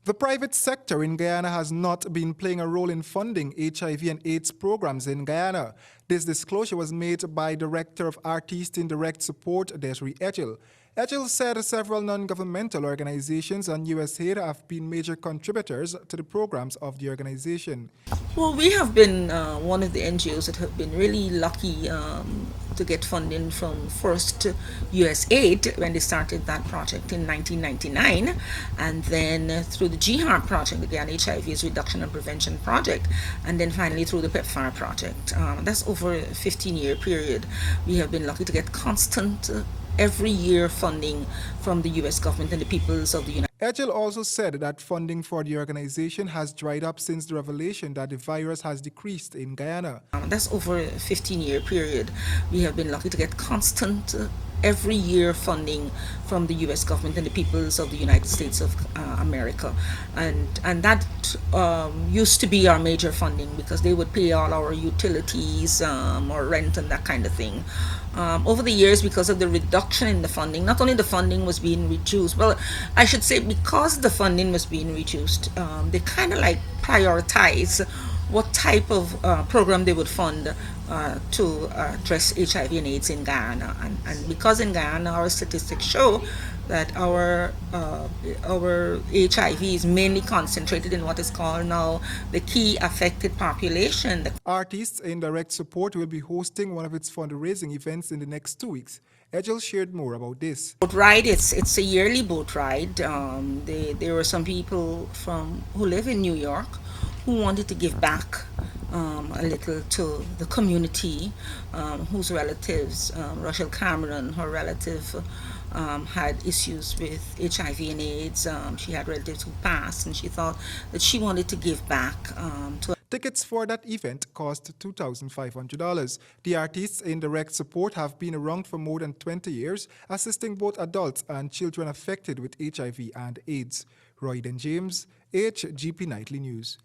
The private sector in Guyana has not been playing a role in funding HIV and AIDS programs in Guyana. This disclosure was made by Director of Artist in Direct Support, Fight-Edghill. Edghill said several non-governmental organizations and USAID have been major contributors to the programs of the organization. Well, we have been one of the NGOs that have been really lucky to get funding from first USAID when they started that project in 1999, and then through the GHAR project, the Guyana HIV Reduction and Prevention Project, and then finally through the PEPFAR project. That's over a 15-year period. We have been lucky to get constant every year funding from the U.S. government and the peoples of the United States. Edghill also said that funding for the organization has dried up since the revelation that the virus has decreased in Guyana. That's over a 15-year period. We have been lucky to get constant every year funding from the U.S. government and the peoples of the United States of America, and that used to be our major funding because they would pay all our utilities or rent and that kind of thing. Over the years, because of the reduction in the funding, not only the funding was being reduced, well, I should say because the funding was being reduced, they kind of like prioritize what type of program they would fund to address HIV and AIDS in Guyana. And because in Guyana our statistics show that our HIV is mainly concentrated in what is called now the key affected population. Artists in Direct Support will be hosting one of its fundraising events in the next 2 weeks. Edghill shared more about this. Boat ride, it's a yearly boat ride. There were some people who live in New York who wanted to give back a little to the community, whose relatives, Rochelle Cameron, her relative, had issues with HIV and AIDS. She had relatives who passed, and she thought that she wanted to give back to. Tickets for that event cost $2,500. The artists in Direct Support have been around for more than 20 years, assisting both adults and children affected with HIV and AIDS. Roy and James, HGP Nightly News.